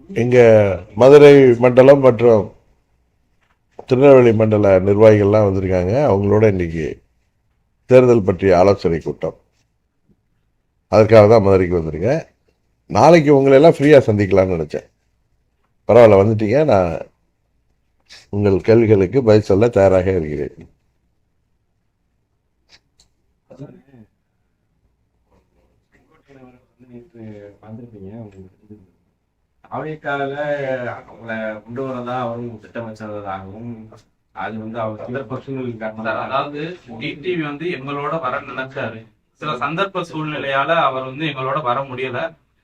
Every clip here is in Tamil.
எங்கள் மதுரை மண்டலம் மற்றும் திருநெல்வேலி மண்டல நிர்வாகிகள்லாம் வந்திருக்காங்க. அவங்களோட இன்னைக்கு தேர்தல் பற்றிய ஆலோசனை கூட்டம். அதற்காக தான் மதுரைக்கு வந்திருக்கேன். நாளைக்கு உங்களை எல்லாம் ஃப்ரீயாக சந்திக்கலாம்னு நினச்சேன். பரவாயில்ல, வந்துட்டீங்க. நான் உங்கள் கேள்விகளுக்கு பதில் சொல்ல தயாராக இருக்கிறேன். அமெரிக்காவில் அவங்களை கொண்டு வரதா அவரும் திட்டம் வச்சதாகவும் அது அவர் சந்தர்ப்ப சூழ்நிலை காரணம். அதாவது டிடிவி எங்களோட வர நினைச்சாரு. சில சந்தர்ப்ப சூழ்நிலையால அவர் எங்களோட வர முடியல.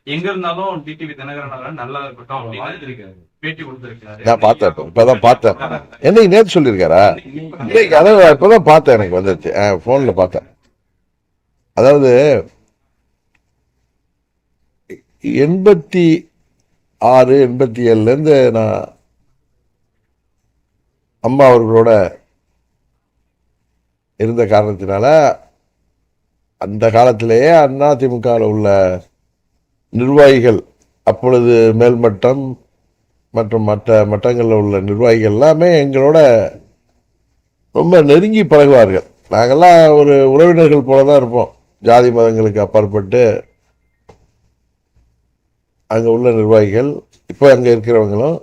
எங்க இருந்தாலும் டிடிவி தினகரன் நல்லா இருக்கட்டும் அப்படின்னு பேட்டி கொடுத்திருக்காரு. நான் பார்த்தேன், இப்பதான் பார்த்தேன். என்னைக்கு நேற்று சொல்லியிருக்காரா? அதான் இப்பதான் பார்த்தேன், எனக்கு வந்துருச்சு, போன்ல பார்த்தேன். அதாவது 86, 87 நான் அம்மா அவர்களோட இருந்த காரணத்தினால அந்த காலத்திலேயே அதிமுகவில் உள்ள நிர்வாகிகள், அப்பொழுது மேல்மட்டம் மற்றும் மற்ற மட்டங்களில் உள்ள நிர்வாகிகள் எல்லாமே எங்களோட ரொம்ப நெருங்கி பழகுவார்கள். நாங்கள்லாம் ஒரு உறவினர்கள் போல தான் இருப்போம். ஜாதி மதங்களுக்கு அப்பாற்பட்டு அங்கே உள்ள நிர்வாகிகள், இப்போ அங்கே இருக்கிறவங்களும்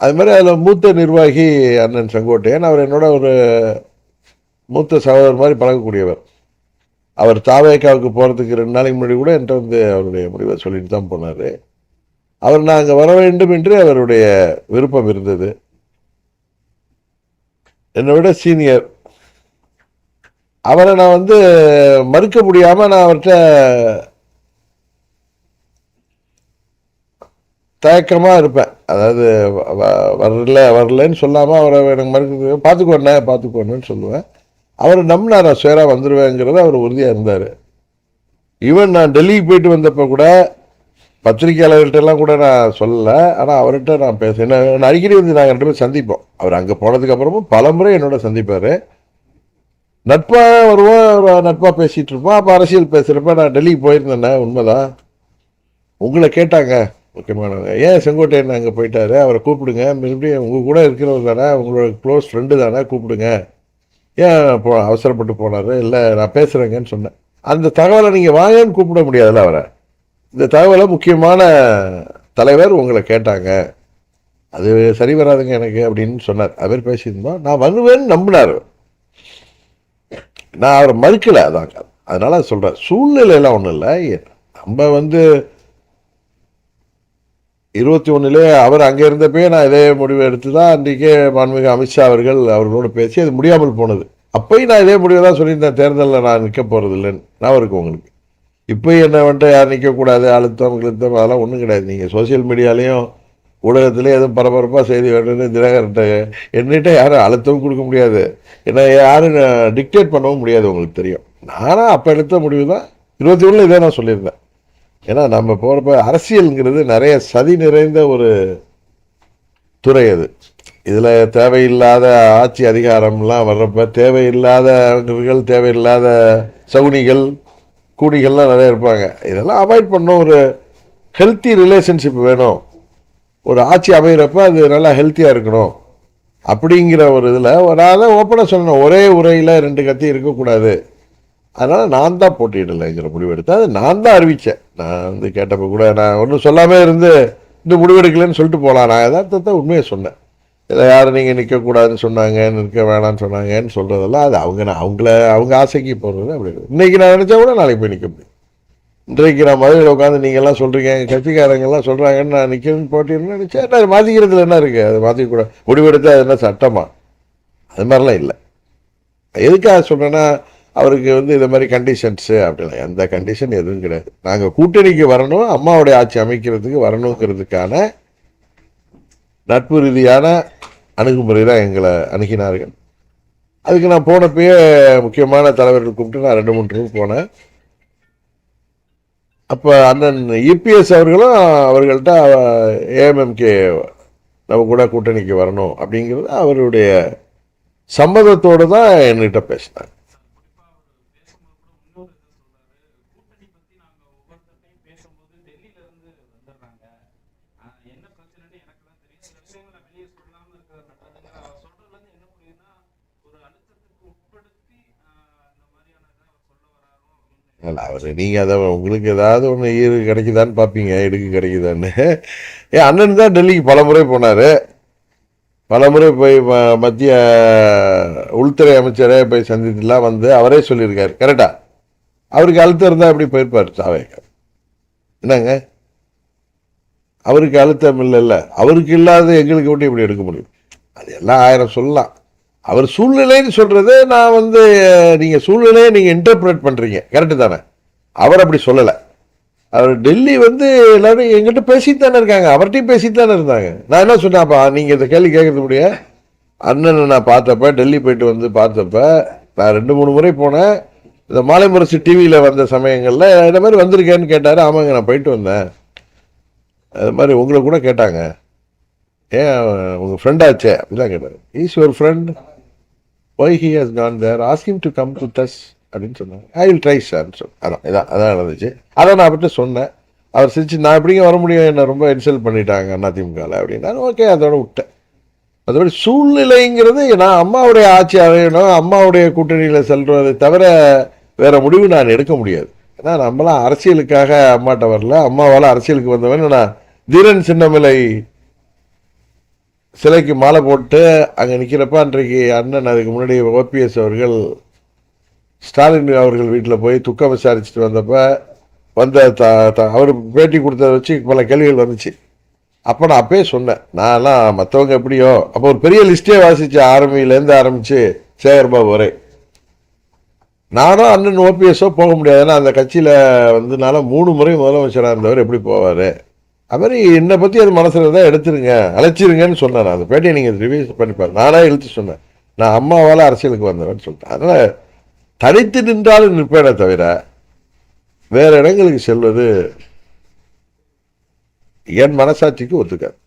அது மாதிரி. அதில் மூத்த நிர்வாகி அண்ணன் செங்கோட்டையன், அவர் என்னோட ஒரு மூத்த சகோதரர் மாதிரி பழகக்கூடியவர். அவர் தாவேக்காவுக்கு போகிறதுக்கு 2 நாளைக்கு முன்னாடி கூட என்கிட்ட அவருடைய முடிவை சொல்லிட்டு தான் போனார். அவர் நான் அங்கே வர வேண்டும் என்று அவருடைய விருப்பம் இருந்தது. என்னை விட சீனியர். அவரை நான் மறுக்க முடியாமல் நான் அவர்கிட்ட தயக்கமாக இருப்பேன். அதாவது வரலன்னு சொல்லாமல் அவரை எனக்கு மறுக்க, பார்த்துக்கோண்ணேன்னு சொல்லுவேன். அவர் நம்பினார், நான் சேராக வந்துடுவேங்கிறத அவர் உறுதியாக இருந்தார். ஈவன் நான் டெல்லிக்கு போயிட்டு வந்தப்போ கூட பத்திரிகையாளர்கள்ட்டெல்லாம் கூட நான் சொல்லலை. ஆனால் அவர்கிட்ட நான் நான் அடிக்கடி நாங்கள் 2 பேரும் சந்திப்போம். அவர் அங்கே போனதுக்கு அப்புறமும் பல முறை என்னோட சந்திப்பார். நட்பாக வருவோம், நட்பாக பேசிகிட்டு இருப்போம். அப்போ அரசியல் பேசுகிறப்ப நான் டெல்லிக்கு போயிருந்தேண்ணே, உண்மைதான். உங்களை கேட்டாங்க முக்கியமானவங்க, ஏன் செங்கோட்டையன் அங்கே போயிட்டாரு, அவரை கூப்பிடுங்க, மறுபடியும் உங்கள் கூட இருக்கிறவர் தானே, உங்களோட க்ளோஸ் ஃப்ரெண்டு தானே, கூப்பிடுங்க, ஏன் அவசரப்பட்டு போனார், இல்லை நான் பேசுகிறேங்கன்னு சொன்னேன். அந்த தகவலை நீங்கள் வாங்கன்னு கூப்பிட முடியாதுல்ல அவரை. இந்த தகவலை முக்கியமான தலைவர் உங்களை கேட்டாங்க, அது சரி வராதுங்க எனக்கு அப்படின்னு சொன்னார். அவர் பேசியிருந்தோம். நான் வருவேன்னு நம்பினார். நான் அவரை மறுக்கலை. அதாங்க, அதனால சொல்கிறேன். சூழ்நிலையெல்லாம் ஒன்றும் இல்லை. நம்ம 21 அவர் அங்கே இருந்தப்பே நான் இதே முடிவு எடுத்து தான் அன்றைக்கே மாண்புமிகு அமித்ஷா அவர்களோடு பேசி அது முடியாமல் போனது. அப்போயும் நான் இதே முடிவை தான் சொல்லியிருந்தேன், தேர்தலில் நான் நிற்க போகிறது இல்லைன்னு. நான் இருக்கும் உங்களுக்கு இப்போ என்ன யார் நிற்கக்கூடாது, அழுத்தம் அதெல்லாம் ஒன்றும் கிடையாது. நீங்கள் சோசியல் மீடியாலேயும் ஊடகத்துலேயும் எதுவும் பரபரப்பாக செய்தி வேணும்னு தினகரன்ட்ட என்னிட்ட யாரும் அழுத்தமும் கொடுக்க முடியாது, என்ன யாரும் டிக்டேட் பண்ணவும் முடியாது. உங்களுக்கு தெரியும், நானும் அப்போ எடுத்த முடிவு தான் 21 இதே நான் சொல்லியிருந்தேன். ஏன்னா நம்ம போகிறப்ப அரசியலுங்கிறது நிறைய சதி நிறைந்த ஒரு துறை. அது இதில் தேவையில்லாத ஆட்சி அதிகாரம்லாம் வர்றப்ப தேவையில்லாதவர்கள், தேவையில்லாத சகுனிகள், கூடிகள்லாம் நிறைய இருப்பாங்க. இதெல்லாம் அவாய்ட் பண்ணணும். ஒரு ஹெல்த்தி ரிலேஷன்ஷிப் வேணும். ஒரு ஆட்சி அமைகிறப்ப அது நல்லா ஹெல்த்தியாக இருக்கணும். அப்படிங்கிற ஒரு இதில் நான் தான் ஓப்பனாக சொல்லணும், ஒரே உரையில் 2 கத்தி இருக்கக்கூடாது. அதனால் நான் தான் போட்டியிடலைங்கிற முடிவெடுத்தேன். அது நான் தான் அறிவித்தேன். நான் கேட்டப்போ கூட நான் ஒன்றும் சொல்லாமல் இருந்து இந்த முடிவெடுக்கலன்னு சொல்லிட்டு போகலாம். நான் யதார்த்தத்தை உண்மையை சொன்னேன். இதை யாரும் நீங்கள் நிற்கக்கூடாதுன்னு சொன்னாங்க, நிற்க வேணான்னு சொன்னாங்கன்னு சொல்கிறதெல்லாம் அது அவங்க ஆசைக்கு போடுறது. அப்படி இன்றைக்கி நான் நினச்சா கூட நாளைக்கு போய் நிற்க முடியும். இன்றைக்கு நான் மதுரையில் உட்காந்து நீங்கள்லாம் சொல்கிறீங்க, கட்சிக்காரங்கெல்லாம் சொல்கிறாங்கன்னு நான் நிற்கணும்னு போட்டின்னு நினச்சேன். நான் மாற்றிக்கிறதுல என்ன இருக்குது? அது மாற்றிக்கூட முடிவெடுத்து அது என்ன சட்டமா? அது மாதிரிலாம் இல்லை. எதுக்காக சொல்கிறேன்னா, அவருக்கு இது மாதிரி கண்டிஷன்ஸு அப்படிலாம் எந்த கண்டிஷன் எதுவும் கிடையாது. நாங்கள் கூட்டணிக்கு வரணும், அம்மாவுடைய ஆட்சி அமைக்கிறதுக்கு வரணுங்கிறதுக்கான நட்பு ரீதியான அணுகுமுறை தான் எங்களை அணுகினார்கள். அதுக்கு நான் போனப்பயே முக்கியமான தலைவர்கள் கூப்பிட்டு நான் 2-3 ரூம் போனேன். அப்போ அண்ணன் இபிஎஸ் அவர்களும் அவர்கள்ட்ட ஏஎம்எம்கே நம்ம கூட கூட்டணிக்கு வரணும் அப்படிங்கிறது அவருடைய சம்மதத்தோடு தான் என்கிட்ட பேசினாங்க. என்னன்னு எனக்கு தான் தெரியும். சில விஷயங்களை வெளியே சொல்லாம இருக்கிறது நல்லதுங்கிற அவர் சொல்றதுல இருந்து என்ன புரியுதுன்னா, ஒரு அழுத்தத்துக்கு உட்படுத்தி இந்த மாதிரியான இதை அவர் சொல்ல வராரோ அப்படின்னு. இல்ல, அவர் நீங்கள் அதை உங்களுக்கு ஏதாவது ஒன்று ஈடு கிடைக்குதான்னு பார்ப்பீங்க, இடுக்கு கிடைக்குதான்னு. ஏன் அண்ணன் தான் டெல்லிக்கு பல முறை போனார், பல முறை போய் மத்திய உள்துறை அமைச்சரே போய் சந்தித்துலாம் வந்து அவரே சொல்லியிருக்காரு. கரெக்டா? அவருக்கு அழுத்தம் இருந்தால் எப்படி போயிருப்பார் தாவேக்கா? என்னங்க, அவருக்கு அழுத்தம் இல்லைல்ல, அவருக்கு இல்லாத எங்களுக்கு மட்டும் இப்படி எடுக்க முடியும்? அது எல்லாம் ஆயிரம் சொல்லலாம். அவர் சூழ்நிலைன்னு சொல்றது நான் வந்து நீங்கள் சூழ்நிலையை நீங்கள் இன்டர்பிரேட் பண்ணுறீங்க, கரெக்டு தானே? அவர் அப்படி சொல்லலை. அவர் டெல்லி வந்து எல்லாரும் எங்கிட்ட பேசிட்டு தானே இருக்காங்க, அவர்கிட்டையும் பேசிட்டு தானே இருந்தாங்க. நான் என்ன சொன்னேன்ப்பா, நீங்கள் இந்த கேள்வி கேட்கறது முடிய அண்ணனை நான் பார்த்தப்ப, டெல்லி போயிட்டு வந்து பார்த்தப்ப, நான் 2-3 முறை போனேன். இந்த மாலை முரசு டிவியில் வந்த சமயங்களில் இந்த மாதிரி வந்திருக்கேன்னு கேட்டார். ஆமாங்க, நான் போயிட்டு வந்தேன். அது மாதிரி உங்களை கூட கேட்டாங்க, ஏன் உங்கள் ஃப்ரெண்டாச்சே அப்படிலாம் கேட்டார். Is your friend, why he has gone there, ask him to come to us அப்படின்னு சொன்னாங்க. ஐ வில் ட்ரை சார்ன்னு சொன்னேன். அதான் நடந்துச்சு. அதான் நான் அவர்கிட்ட சொன்னேன். அவர் சிரிச்சு, நான் எப்படிங்க வர முடியும், என்னை ரொம்ப இன்சல்ட் பண்ணிட்டாங்க அதிமுகவில் அப்படின்னாரு. ஓகே, அதோட விட்டேன். அதோட சூழ்நிலைங்கிறது நான் அம்மாவுடைய ஆட்சி அமையணும், அம்மாவுடைய கூட்டணியில் செல்வதை தவிர வேற முடிவு நான் எடுக்க முடியாது. ஏன்னா நம்மளாம் அரசியலுக்காக அம்மாட்ட வரல, அம்மாவால் அரசியலுக்கு வந்தவன். நான் தீரன் சின்னமலை சிலைக்கு மாலை போட்டு அங்கே நிற்கிறப்ப அன்றைக்கு அண்ணன், அதுக்கு முன்னாடி ஓபிஎஸ் அவர்கள் ஸ்டாலின் அவர்கள் வீட்டில் போய் துக்கம் விசாரிச்சுட்டு வந்தப்ப அவர் பேட்டி கொடுத்ததை வச்சு பல கேள்விகள் வந்துச்சு. அப்போ நான் அப்பயே சொன்னேன், நான்லாம் மற்றவங்க எப்படியோ, அப்போ ஒரு பெரிய லிஸ்டே வாசிச்சு ஆர்மியிலேருந்து ஆரம்பித்து சேகர்பாபு வரை. நானும் அண்ணன் ஓபிஎஸ்ஸோ போக முடியாது, ஏன்னா அந்த கட்சியில் வந்து நான் 3 முறை முதலமைச்சராக இருந்தவர் எப்படி போவார்? அது மாதிரி என்னை பற்றி அது மனசில் இருந்தால் எடுத்துருங்க, அழைச்சிருங்கன்னு சொன்னேன். நான் அந்த பேட்டியை நீங்கள் ரிவைஸ் பண்ணிப்பார். நானாக இழுத்து சொன்னேன், நான் அம்மாவால் அரசியலுக்கு வந்தவன்னு சொல்லிட்டேன். அதனால் தனித்து நின்றாலும் நிற்பேனே தவிர வேற இடங்களுக்கு செல்வது என் மனசாட்சிக்கு ஒத்துக்காது.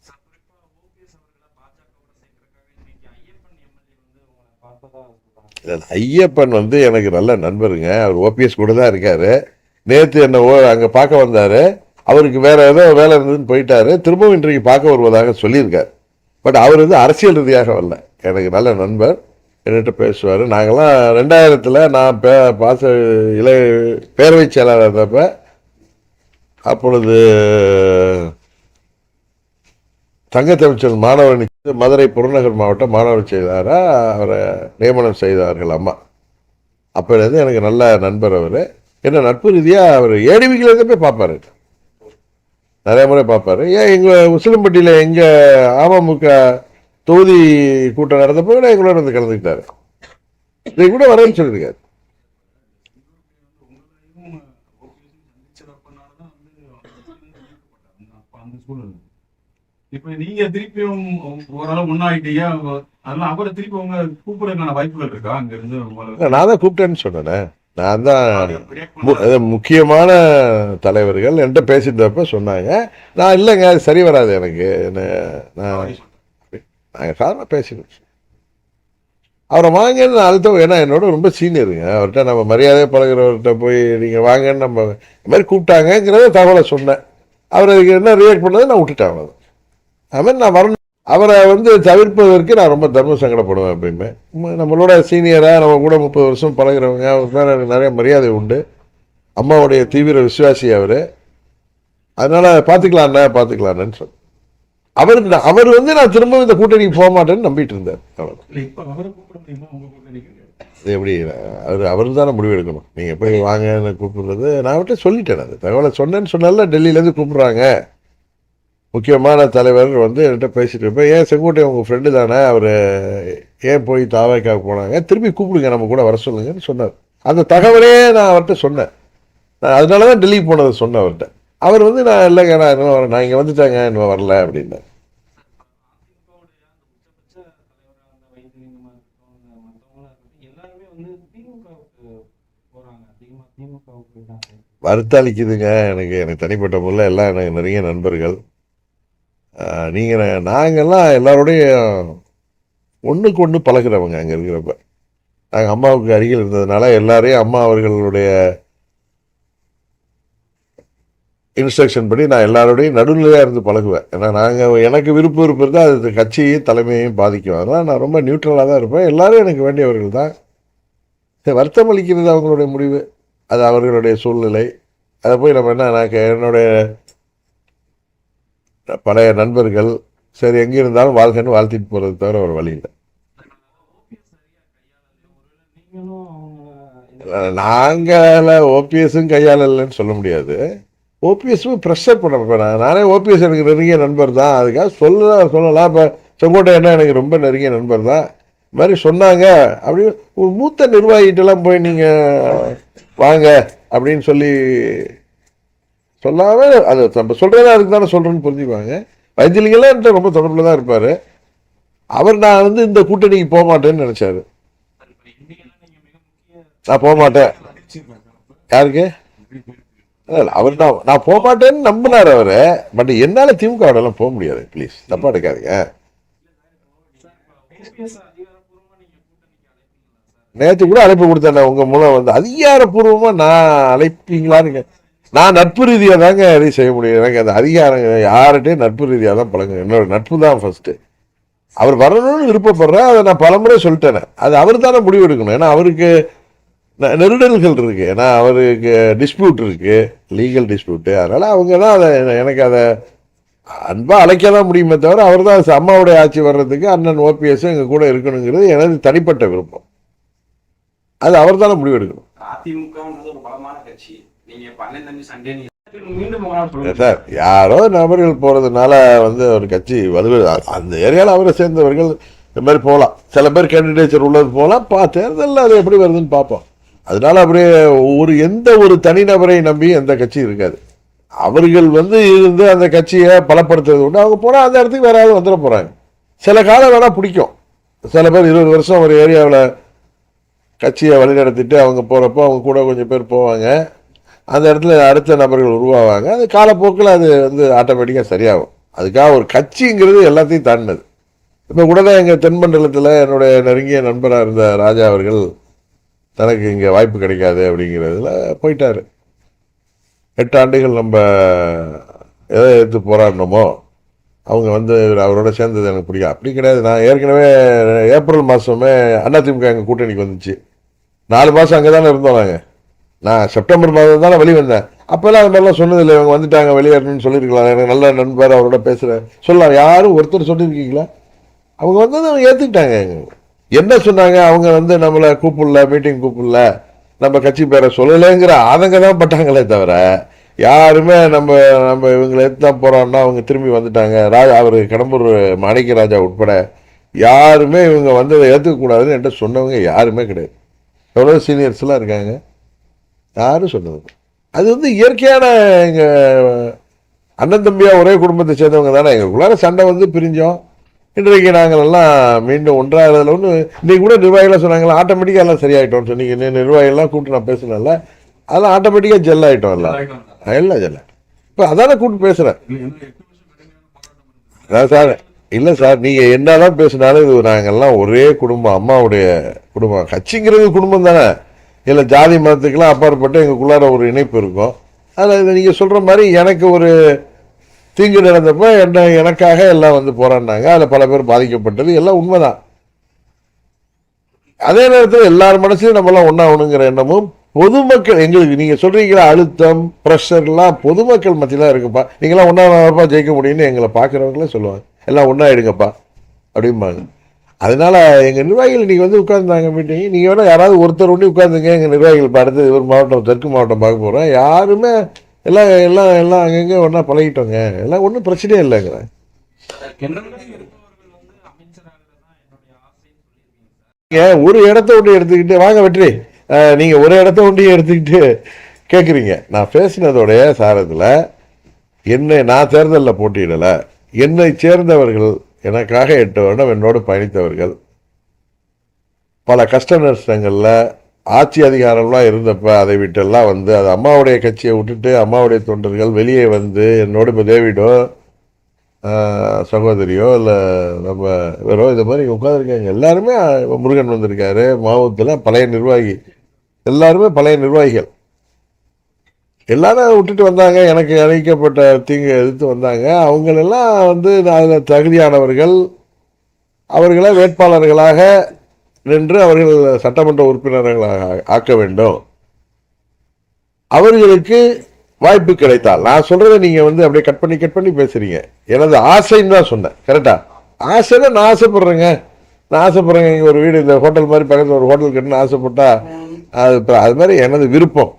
ஐயப்பன் வந்து எனக்கு நல்ல நண்பருங்க. அவர் ஓபிஎஸ் கூட தான் இருக்காரு. நேற்று என்ன அங்கே பார்க்க வந்தார். அவருக்கு வேற ஏதோ வேலை இருந்ததுன்னு போயிட்டாரு. திரும்பவும் இன்றைக்கு பார்க்க வருவதாக சொல்லியிருக்கார். பட் அவர் வந்து அரசியல் ரீதியாக வரல. எனக்கு நல்ல நண்பர், என்கிட்ட பேசுவார். நாங்கள்லாம் 2000 நான் பேரவைச் செயலாளர் இருந்தப்ப, அப்பொழுது தங்கத்தமிச்சல் மாணவர் மதுரை புறநகர் மாவட்ட மாணவர் செயலாளராக அவரை நியமனம் செய்தார்கள் அம்மா. அப்போலேருந்து எனக்கு நல்ல நண்பர் அவர். என்ன நட்பு ரீதியாக அவர் ஏடிவிக்கிலேருந்து போய் பார்ப்பார், நிறைய முறை பார்ப்பார். ஏன் எங்கள் உசிலம்பட்டியில் எங்கள் அமமுக தொகுதி கூட்டம் நடந்தப்போ கூட எங்களோட வந்து கலந்துக்கிட்டாரு. இதை கூட வரேன்னு சொல்லியிருக்காரு. இப்ப நீங்க திருப்பியும் ஓரளவு முன்னாடிட்டீங்க, அதெல்லாம் அவரை திருப்பி உங்க கூப்பிடுறதுக்கான வாய்ப்புகள் இருக்கா? அங்க இருந்து நான் தான் கூப்பிட்டேன்னு சொன்னேன். நான் தான் முக்கியமான தலைவர்கள் என்கிட்ட பேசிட்டப்ப சொன்னாங்க. நான் இல்லைங்க, அது சரி வராது எனக்கு, நாங்கள் சாதாரண பேசினோம். அவரை வாங்கன்னு அழுத்தம். ஏன்னா என்னோட ரொம்ப சீனியருங்க. அவர்கிட்ட நம்ம மரியாதையை பழகிறவர்கிட்ட போய் நீங்கள் வாங்கன்னு நம்ம இந்த மாதிரி கூப்பிட்டாங்கிறத தகவலை சொன்னேன். அவர் அதுக்கு என்ன ரியாக்ட் பண்ணது நான் விட்டுட்டேன். அவ்வளோ அது மாதிரி நான் வரணும். அவரை வந்து தவிர்ப்பதற்கு நான் ரொம்ப தர்ம சங்கடப்படுவேன். எப்பயுமே நம்மளோட சீனியராக நம்ம கூட 30 வருஷம் பழகிறவங்க, அவர் மேலே எனக்கு நிறைய மரியாதை உண்டு. அம்மாவுடைய தீவிர விசுவாசி அவர். அதனால் பார்த்துக்கலான்னு சொன்னேன். அவர் வந்து நான் திரும்ப இந்த கூட்டணிக்கு போக மாட்டேன்னு நம்பிட்டு இருந்தார். அது எப்படி? அவர் தானே முடிவு எடுக்கணும். நீங்கள் போய் வாங்கன்னு கூப்பிடுறது நான் அவர்கிட்ட சொல்லிட்டேன். அது தகவலை சொன்னேன்னு சொன்னால டெல்லியிலேருந்து கூப்பிட்றாங்க, முக்கியமான தலைவர் வந்து என்கிட்ட பேசிட்டு இருப்பேன். ஏன் செங்கோட்டையன் உங்கள் ஃப்ரெண்டு தானே, அவர் ஏன் போய் தாவேக்காக போனாங்க, திருப்பி கூப்பிடுங்க, நம்ம கூட வர சொல்லுங்கன்னு சொன்னார். அந்த தகவலே நான் அவர்கிட்ட சொன்னேன். நான் அதனால தான் டெல்லிக்கு போனதை சொன்னேன் அவர்கிட்ட. அவர் வந்து நான் இல்லைங்க, நான் இங்கே வந்துட்டாங்க, இன்னும் வரல அப்படின்னார். வருத்தளிக்குதுங்க. எனக்கு தனிப்பட்ட முறையில் எல்லாம் எனக்கு நிறைய நண்பர்கள். நாங்கள்லாம் எல்லாரோடையும் ஒன்றுக்கு ஒன்று பழகிறவங்க. அங்கே இருக்கிறப்ப நாங்கள் அம்மாவுக்கு அருகில் இருந்ததுனால எல்லாரையும் அம்மா அவர்களுடைய இன்ஸ்ட்ரக்ஷன் படி நான் எல்லாரோடையும் நடுநிலையாக இருந்து பழகுவேன். ஏன்னா எனக்கு விருப்பம் இருந்தால் அது கட்சியையும் தலைமையையும் பாதிக்கும். அதனால் நான் ரொம்ப நியூட்ரலாக தான் இருப்பேன். எல்லாரும் எனக்கு வேண்டியவர்கள் தான். வருத்தம் அளிக்கிறது அவங்களுடைய முடிவு, அது அவர்களுடைய சூழ்நிலை. அதை போய் நம்ம என்னுடைய பழைய நண்பர்கள் சரி எங்கே இருந்தாலும் வாழ்க்கைன்னு வாழ்த்திட்டு போகிறது தவிர ஒரு வழி இல்லை. நாங்கள் ஓபிஎஸும் கையாளலைன்னு சொல்ல முடியாது. ஓபிஎஸும் ப்ரெஷர் பண்ண நானே ஓபிஎஸ் எனக்கு நெருங்கிய நண்பர் தான், அதுக்காக சொல்லலாம். இப்போ செங்கோட்டையன் எனக்கு ரொம்ப நெருங்கிய நண்பர் தான். இது மாதிரி சொன்னாங்க அப்படின்னு ஒரு மூத்த நிர்வாகிகிட்டெல்லாம் போய் நீங்கள் வாங்க அப்படின்னு சொல்லி சொல்லாமல் அது நம்ம சொல்கிறதா அதுக்கு தானே சொல்கிறேன்னு புரிஞ்சுக்குவாங்க. வைத்திலிங்கெல்லாம் என்கிட்ட ரொம்ப தொடர்பில் தான் இருப்பார். அவர் நான் இந்த கூட்டணிக்கு போக மாட்டேன்னு நினச்சாரு. நான் போக மாட்டேன். யாருக்கு? அவர் நான் போக மாட்டேன்னு நம்பினார் அவர். பட் என்னால் திமுகவோடலாம் போக முடியாது. ப்ளீஸ் தப்பா எடுக்காதீங்க. நேற்று கூட அழைப்பு கொடுத்தேன் உங்க மூலம் அதிகாரப்பூர்வமா நான் அழைப்பீங்களான்னு. நான் நட்பு ரீதியாக தாங்க எதையும் செய்ய முடியும். எனக்கு அந்த அதிகாரம் யார்கிட்டையும் நட்பு ரீதியாக தான் பழங்க. என்னோட நட்பு தான் ஃபர்ஸ்ட். அவர் வரணும்னு விருப்பப்படுறேன். அதை நான் பலமுறை சொல்லிட்டேன். அது அவர் தானே முடிவு எடுக்கணும். ஏன்னா அவருக்கு நெருடல்கள் இருக்கு. ஏன்னா அவருக்கு டிஸ்பியூட் இருக்கு, லீகல் டிஸ்பியூட்டு. அதனால அவங்க தான் அதை எனக்கு அதை அன்பா அழைக்க தான் முடியுமே தவிர அவர் தான் அம்மாவுடைய ஆட்சி வர்றதுக்கு அண்ணன் ஓபிஎஸ் எங்க கூட இருக்கணுங்கிறது எனது தனிப்பட்ட விருப்பம். அது அவர் தானே முடிவு எடுக்கணும். அதிமுக பலமான கட்சி. சார் யாரோ நபர்கள் போறதுனால ஒரு கட்சி அந்த ஏரியாவில் அவரை சேர்ந்தவர்கள் இந்த மாதிரி போகலாம். சில பேர் கேண்டிடேச்சர் உள்ளது போகலாம். தேர்தலில் அது எப்படி வருதுன்னு பார்ப்போம். அதனால அப்படியே எந்த ஒரு தனிநபரை நம்பி எந்த கட்சியும் இருக்காது. அவர்கள் இருந்து அந்த கட்சியை பலப்படுத்துறது உண்டு. அவங்க போனால் அந்த இடத்துக்கு வேற யாரும் வந்துட போறாங்க. சில காலம் வேணா பிடிக்கும். சில பேர் 20 வருஷம் ஒரு ஏரியாவில் கட்சியை வழிநடத்திட்டு அவங்க போகிறப்போ அவங்க கூட கொஞ்சம் பேர் போவாங்க. அந்த இடத்துல அடுத்த நபர்கள் உருவாவாங்க. அது காலப்போக்கில் அது ஆட்டோமேட்டிக்காக சரியாகும். அதுக்காக ஒரு கட்சிங்கிறது எல்லாத்தையும் தாண்டினது. இப்போ கூட தான் எங்கள் தென்மண்டலத்தில் என்னுடைய நெருங்கிய நண்பராக இருந்த ராஜா அவர்கள் தனக்கு இங்கே வாய்ப்பு கிடைக்காது அப்படிங்கிறதுல போயிட்டார். 8 ஆண்டுகள் நம்ம எதை எடுத்து போராடணுமோ அவங்க அவரோட சேர்ந்தது எனக்கு பிடிக்கும். அப்படி கிடையாது. நான் ஏற்கனவே ஏப்ரல் மாதமே அதிமுக எங்கள் கூட்டணிக்கு வந்துச்சு. 4 மாதம் அங்கே தானே இருந்தோம். நான் செப்டம்பர் மாதம் தானே வெளியே வந்தேன். அப்போல்லாம் அது மாதிரிலாம் சொன்னதில்லை. இவங்க வந்துட்டாங்க வெளியேறணும்னு சொல்லியிருக்கலாம். எனக்கு நல்ல நண்பர் அவரோட பேசுகிறேன் சொல்லலாம். யாரும் ஒருத்தர் சொல்லியிருக்கீங்களா? அவங்க அவங்க ஏற்றுக்கிட்டாங்க. என்ன சொன்னாங்க? அவங்க நம்மளை கூப்பிடல, மீட்டிங் கூப்பிடல, நம்ம கட்சி பேரை சொல்லலைங்கிற ஆதங்க தான் பட்டாங்களே தவிர யாருமே நம்ம இவங்களை எடுத்து தான் போகிறோம்னா அவங்க திரும்பி வந்துட்டாங்க. அவர் கடம்பூர் மாணிக்க ராஜா உட்பட யாருமே இவங்க வந்ததை ஏற்றுக்கக்கூடாதுன்னு என்கிட்ட சொன்னவங்க யாருமே கிடையாது. எவ்வளோ சீனியர்ஸ்லாம் இருக்காங்க, யாரும் சொன்னது. அது இயற்கையான எங்கள் அண்ணன் தம்பியாக ஒரே குடும்பத்தை சேர்ந்தவங்க தானே. எங்களுக்குள்ளார சண்டை பிரிஞ்சோம். இன்றைக்கு நாங்கள் எல்லாம் மீண்டும் ஒன்றாகிறதுல இன்றைக்கி கூட நிர்வாகிகளாக சொன்னாங்களா ஆட்டோமேட்டிக்காக எல்லாம் சரியாயிட்டோம்னு சொன்னீங்க. நிர்வாகிகள்லாம் கூப்பிட்டு நான் பேசினேன்ல, அதெல்லாம் ஆட்டோமேட்டிக்காக ஜெல் ஆகிட்டோம். எல்லாம் ஜெல்ல. இப்போ அதானே கூப்பிட்டு பேசுகிறேன். அதான் சார், இல்லை சார், நீங்கள் என்னதான் பேசினாலும் இது நாங்கள்லாம் ஒரே குடும்பம், அம்மாவுடைய குடும்பம். கட்சிங்கிறது குடும்பம் தானே. இல்லை ஜாதி மதத்துக்கெல்லாம் அப்பாற்பட்டு எங்களுக்குள்ளார ஒரு இணைப்பு இருக்கும். அதில் இதை நீங்கள் சொல்கிற மாதிரி எனக்கு ஒரு தீங்கு நடந்தப்போ எனக்காக எல்லாம் போராடினாங்க. அதில் பல பேர் பாதிக்கப்பட்டது எல்லாம் உண்மைதான். அதே நேரத்தில் எல்லார் மனசுலையும் நம்மளாம் ஒன்றாகணுங்கிற எண்ணமும் பொதுமக்கள் எங்களுக்கு நீங்கள் சொல்கிறீங்களா அழுத்தம் ப்ரெஷர்லாம் பொதுமக்கள் மத்தியெல்லாம் இருக்குப்பா. நீங்களாம் ஒன்றாப்பா ஜெயிக்க முடியும்னு எங்களை பார்க்குறவங்களே சொல்லுவாங்க. எல்லாம் ஒன்றாயிடுங்கப்பா அப்படிம்பாங்க. அதனால எங்கள் நிர்வாகிகள் இன்றைக்கி உட்காந்துருந்தாங்க மீட்டிங். நீங்கள் வேணால் யாராவது ஒருத்தர் ஒன்றி உட்காந்துங்க. எங்கள் நிர்வாகிகள் பார்த்து ஒரு மாவட்டம் தெற்கு மாவட்டம் பார்க்க போகிறோம். யாருமே எல்லாம் எல்லாம் எல்லாம் அங்கங்கே ஒன்றா பழகிட்டோங்க. எல்லாம் ஒன்றும் பிரச்சனையே இல்லைங்கிறேன். நீங்கள் ஒரு இடத்த ஒன்று எடுத்துக்கிட்டு வாங்க வெற்றி, நீங்கள் ஒரு இடத்த ஒன்றையும் எடுத்துக்கிட்டு கேட்குறீங்க. நான் பேசினதோடைய சாரத்தில் நான் தேர்தலில் போட்டியிடலை. என்னை சேர்ந்தவர்கள் எனக்காக 8 வருடம் என்னோடு பயணித்தவர்கள் பல கஷ்ட நஷ்டங்களில் ஆட்சி அதிகாரம்லாம் இருந்தப்போ அதை விட்டெல்லாம் அது அம்மாவுடைய கட்சியை விட்டுட்டு அம்மாவுடைய தொண்டர்கள் வெளியே என்னோட இப்போ டேவிடோ சகோதரியோ இல்லை நம்ம வேறோ இது மாதிரி உட்காந்துருக்காங்க. எல்லாருமே முருகன் வந்திருக்காரு, மாவட்டத்தில் பழைய நிர்வாகி, எல்லாருமே பழைய நிர்வாகிகள். எல்லாரும் விட்டுட்டு வந்தாங்க. எனக்கு அளிக்கப்பட்ட தீங்கு எதிர்த்து வந்தாங்க. அவங்களெல்லாம் வந்து அதில் தகுதியானவர்கள், அவர்களை வேட்பாளர்களாக நின்று அவர்கள் சட்டமன்ற உறுப்பினர்களாக ஆக்க வேண்டும். அவர்களுக்கு வாய்ப்பு கிடைத்தால், நான் சொல்றதை நீங்க வந்து அப்படியே கட் பண்ணி பேசுறீங்க. எனது ஆசைன்னு தான் சொன்னேன். கரெக்டா? ஆசைன்னா நான் ஆசைப்படுறேங்க. இங்கே ஒரு வீடு, இந்த ஹோட்டல் மாதிரி பக்கத்தில் ஒரு ஹோட்டல் கட்டுன்னு ஆசைப்பட்டா அது மாதிரி எனது விருப்பம்.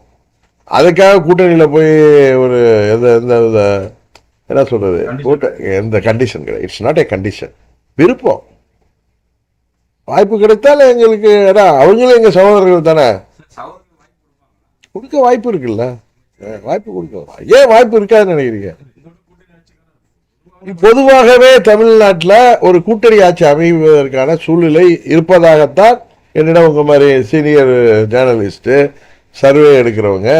அதுக்காக கூட்டணியில் போய் ஒரு எந்த என்ன சொல்றது, எந்த கண்டிஷன் கிடையாது. It's not a condition. விருப்பம். வாய்ப்பு கிடைத்தால் எங்களுக்கு, அவங்களும் எங்க சகோதரர்கள் தானே, கொடுக்க வாய்ப்பு இருக்குல்ல. வாய்ப்பு கொடுக்க ஏன் வாய்ப்பு இருக்காதுன்னு நினைக்கிறீங்க? பொதுவாகவே தமிழ்நாட்டில் ஒரு கூட்டணி ஆட்சி அமைவதற்கான சூழ்நிலை இருப்பதாகத்தான் என்னிடம் உங்க மாதிரி சீனியர் ஜேர்னலிஸ்ட், சர்வே எடுக்கிறவங்க,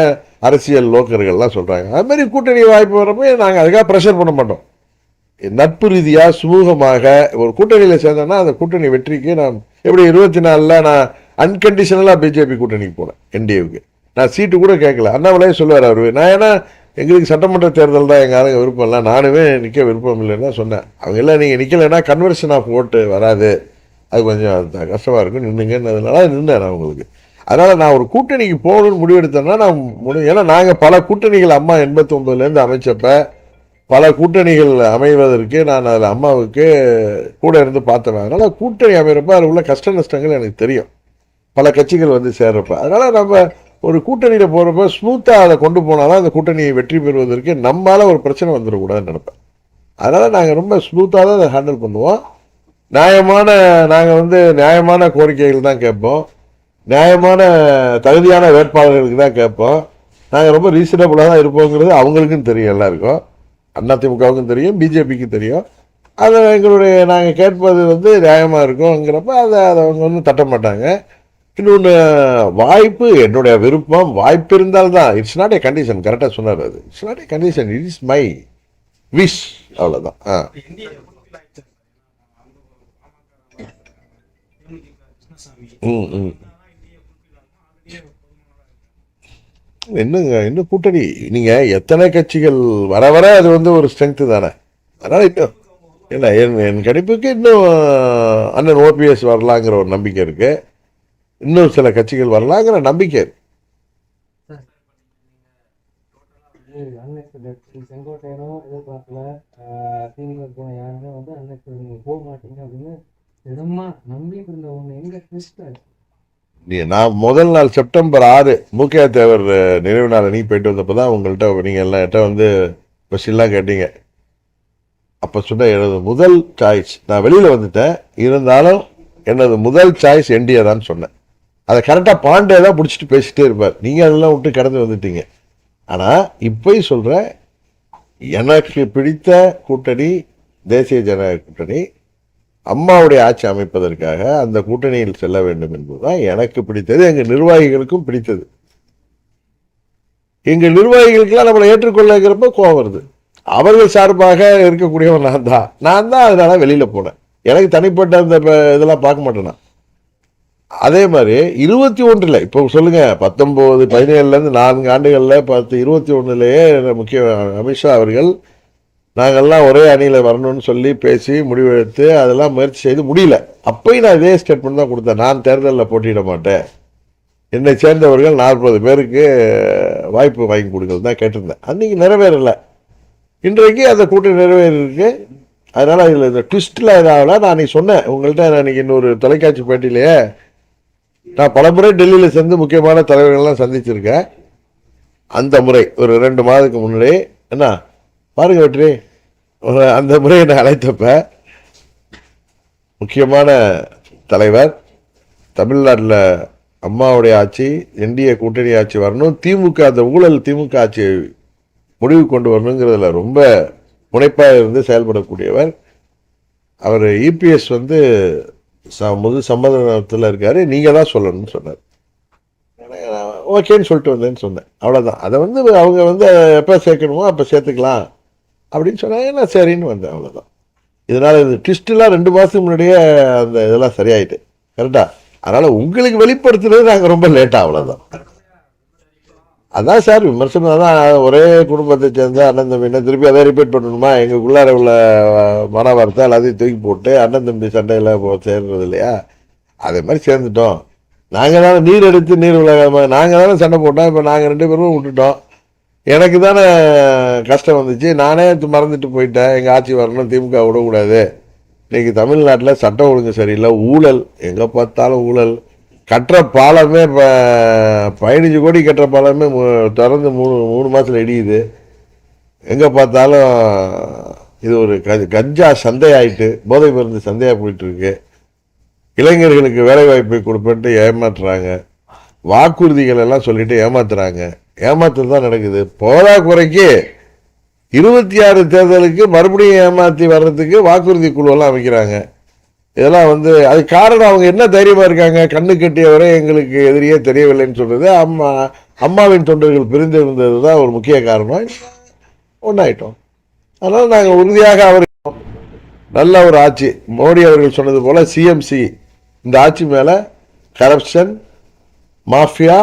அரசியல் லோக்கர்கள்லாம் சொல்றாங்க. அது மாதிரி கூட்டணி வாய்ப்பு வரப்போ நாங்கள் அதுக்காக ப்ரெஷர் பண்ண மாட்டோம். நட்பு ரீதியாக சுமூகமாக ஒரு கூட்டணியில் சேர்ந்தோன்னா அந்த கூட்டணி வெற்றிக்கு நான் எப்படி 24 நான் அன்கண்டிஷனலாக பிஜேபி கூட்டணிக்கு போனேன். என்டிஏவுக்கு நான் சீட்டு கூட கேட்கல. அண்ணாமலையே சொல்லுவார் அவரு. நான் ஏன்னா எங்களுக்கு சட்டமன்ற தேர்தல் தான் எங்கள் ஆளுங்க விருப்பம் இல்லை, நானுமே நிற்க விருப்பம் இல்லைன்னு தான் சொன்னேன். அவங்க எல்லாம் நீங்கள் நிற்கலைன்னா கன்வர்ஷன் ஆஃப் ஓட்டு வராது, அது கொஞ்சம் கஷ்டமாக இருக்கும், நின்றுங்கன்னதுனால நின்றேன் நான் உங்களுக்கு. அதனால் நான் ஒரு கூட்டணிக்கு போகணும்னு முடிவெடுத்தேன்னா நான் ஏன்னா நாங்கள் பல கூட்டணிகள் அம்மா 89லேருந்து அமைச்சப்ப பல கூட்டணிகள் அமைவதற்கு நான் அதில் அம்மாவுக்கு கூட இருந்து பார்த்தேன். அதனால் கூட்டணி அமைகிறப்ப அதில் உள்ள கஷ்ட நஷ்டங்கள் எனக்கு தெரியும், பல கட்சிகள் வந்து சேர்றப்ப. அதனால் நம்ம ஒரு கூட்டணியில் போகிறப்ப ஸ்மூத்தாக அதை கொண்டு போனாலும் அந்த கூட்டணியை வெற்றி பெறுவதற்கு நம்மளால் ஒரு பிரச்சனை வந்துடக்கூடாதுன்னு நினைப்பேன். அதனால் நாங்கள் ரொம்ப ஸ்மூத்தாக தான் அதை ஹேண்டில் பண்ணுவோம். நாங்கள் வந்து நியாயமான கோரிக்கைகள் தான் கேட்போம், நியாயமான தகுதியான வேட்பாளர்களுக்கு தான் கேட்போம். நாங்கள் ரொம்ப ரீசனபிளாக தான் இருப்போங்கிறது அவங்களுக்கும் தெரியும், எல்லாருக்கும், அதிமுகவுக்கும் தெரியும், பிஜேபிக்கும் தெரியும். அதை நாங்கள் கேட்பது வந்து நியாயமாக இருக்கும்ங்கிறப்ப அதை அவங்க ஒன்றும் தட்ட மாட்டாங்க. இன்னொன்று, வாய்ப்பு என்னுடைய விருப்பம், வாய்ப்பு இருந்தால்தான். It's not a condition. கரெக்டாக சொன்னார். அது it's not a condition, it is my wish, அவ்வளோதான். என்னங்க இன்னும் கூட்டணி நீங்க எத்தனை கட்சிகள் வர வர அது வந்து ஒரு ஸ்ட்ரென்த் தானே. அதனால இன்னும் இல்லை, என் கணிப்புக்கு இன்னும் அண்ணன் ஓபிஎஸ் வரலாங்கிற ஒரு நம்பிக்கை இருக்கு, இன்னும் சில கட்சிகள் வரலாங்கிற நம்பிக்கை இருக்கு. செங்கோட்டையனும் எதிர்பார்க்கல, திமுக போன யாருமே வந்து அன்னைக்கு நீங்க போக மாட்டீங்க அப்படின்னு இடமா நம்பிட்டு இருந்த ஒண்ணு எங்க ட்விஸ்ட் ஆச்சு. நான் முதல் நாள் செப்டம்பர் 6 மூக்கையா தேவர் நினைவு நாள் அன்னைக்கு போயிட்டு வந்தப்பதான் உங்கள்கிட்ட நீங்கள் எல்லாம் வந்து கொஸ்டின்லாம் கேட்டீங்க. அப்போ சொன்ன எனது முதல் சாய்ஸ், நான் வெளியில் வந்துட்டேன், இருந்தாலும் எனது முதல் சாய்ஸ் என்டிஏ தான் சொன்னேன். அதை கரெக்டாக பாண்டே தான் பிடிச்சிட்டு பேசிட்டே இருப்பார். நீங்கள் அதெல்லாம் விட்டு கடந்து வந்துட்டீங்க. ஆனால் இப்போயும் சொல்கிறேன், எனக்கு பிடித்த கூட்டணி தேசிய ஜனநாயக கூட்டணி. அம்மாவுடைய ஆட்சி அமைப்பதற்காக அந்த கூட்டணியில் செல்ல வேண்டும் என்பதுதான் எனக்கு பிடித்தது, எங்கள் நிர்வாகிகளுக்கும் பிடித்தது. எங்கள் நிர்வாகிகளுக்கெல்லாம் நம்மளை ஏற்றுக்கொள்ளங்கிறப்ப கோபம் வருது. அவர்கள் சார்பாக இருக்கக்கூடியவன் நான் தான் அதனால வெளியில் போனேன். எனக்கு தனிப்பட்ட அந்த இதெல்லாம் பார்க்க மாட்டேன்னா. அதே மாதிரி 21 இப்போ சொல்லுங்க, 19, 17லேருந்து 4 ஆண்டுகளில் 10, 21லேயே முக்கிய அமித்ஷா அவர்கள் நாங்கள்லாம் ஒரே அணியில் வரணும்னு சொல்லி பேசி முடிவெடுத்து அதெல்லாம் முயற்சி செய்து முடியல. அப்பயும் நான் இதே ஸ்டேட்மெண்ட் தான் கொடுத்தேன், நான் தேர்தலில் போட்டியிட மாட்டேன், என்னை சேர்ந்தவர்கள் 40 பேருக்கு வாய்ப்பு வாங்கி கொடுங்கள் தான் கேட்டிருந்தேன். அன்றைக்கி நிறைவேறலை. இன்றைக்கு அந்த கூட்டணி நிறைவேறிருக்கு. அதனால் இதில் இந்த ட்விஸ்டில் ஏதாவது நான் நீ சொன்னேன் உங்கள்கிட்ட. நான் இன்றைக்கி இன்னொரு தொலைக்காட்சி பேட்டியிலேயே நான் பல முறை டெல்லியில் சேர்ந்து முக்கியமான தலைவர்கள்லாம் சந்திச்சிருக்கேன். அந்த முறை ஒரு 2 மாதத்துக்கு முன்னாடி என்ன பாருங்க வெற்றி, அந்த முறை என்னை அழைத்தப்ப முக்கியமான தலைவர், தமிழ்நாட்டில் அம்மாவுடைய ஆட்சி, என்டிஏ கூட்டணி ஆட்சி வரணும், திமுக அந்த ஊழல் திமுக ஆட்சியை முடிவு கொண்டு வரணுங்கிறதுல ரொம்ப முனைப்பாக இருந்து செயல்படக்கூடியவர் அவர். இபிஎஸ் வந்து முழு சம்மதத்தில் இருக்காரு, நீங்கள் தான் சொல்லணும்னு சொன்னார். ஓகேன்னு சொல்லிட்டு வந்தேன்னு சொன்னேன், அவ்வளோதான். அதை வந்து அவங்க வந்து எப்போ சேர்க்கணுமோ அப்போ சேர்த்துக்கலாம் அப்படின்னு சொன்னாங்க. நான் சரின்னு வந்தேன், அவ்வளோதான். இதனால் இந்த ட்விஸ்ட்லாம் 2 மாதத்துக்கு முன்னாடியே அந்த இதெல்லாம் சரியாயிட்டு கரெக்டாக. அதனால் உங்களுக்கு வெளிப்படுத்துறது நாங்கள் ரொம்ப லேட்டாக, அவ்வளோதான். அதான் சார் விமர்சனம் தான். ஒரே குடும்பத்தை சேர்ந்த அண்ணன் தம்பி என்ன திருப்பி அதை ரிப்பீட் பண்ணணுமா? எங்களுக்குள்ளார உள்ள மன வார்த்தை எல்லாத்தையும் தூக்கி போட்டு அண்ணன் தம்பி சண்டையில் சேர்றது இல்லையா? அதே மாதிரி சேர்ந்துட்டோம். நாங்கள் தானே நீர் எடுத்து நீர் விலகாம நாங்கள் தானே சண்டை போட்டோம். இப்போ நாங்கள் 2 பேரும் விட்டுட்டோம். எனக்கு தானே கஷ்டம் வந்துச்சு. நானே மறந்துட்டு போயிட்டேன். எங்கள் ஆட்சி வரணும், திமுக விடக்கூடாது. இன்னைக்கு தமிழ்நாட்டில் சட்டம் ஒழுங்கு சரியில்லை, ஊழல், எங்கே பார்த்தாலும் ஊழல். கட்டுற பாலமே இப்போ 15 கோடி கட்டுற பாலமே திறந்து 3 மாதத்தில் இடியுது. எங்கே பார்த்தாலும் இது ஒரு கஞ்சா சந்தையாயிட்டு, போதை மருந்து சந்தையாக போயிட்டுருக்கு. இளைஞர்களுக்கு வேலை வாய்ப்பை கொடுப்பேன்ட்டு ஏமாத்துறாங்க. வாக்குறுதிகள் எல்லாம் சொல்லிட்டு ஏமாத்துறாங்க. ஏமாத்துறது தான் நடக்குது. போதா குறைக்கு 26 தேர்தலுக்கு மறுபடியும் ஏமாற்றி வர்றதுக்கு வாக்குறுதி குழுவெல்லாம் அமைக்கிறாங்க. இதெல்லாம் அது காரணம் அவங்க என்ன தைரியமாக இருக்காங்க? கண்ணு கட்டியவரை எங்களுக்கு எதிரியே தெரியவில்லைன்னு சொல்கிறது. அம்மாவின் தொண்டர்கள் பிரிந்திருந்தது தான் ஒரு முக்கிய காரணம். ஒன்றாயிட்டோம். அதனால் நாங்கள் உறுதியாக நல்ல ஒரு ஆட்சி. மோடி அவர்கள் சொன்னது போல் சிஎம்சி இந்த ஆட்சி மேலே கரப்ஷன், மாஃபியா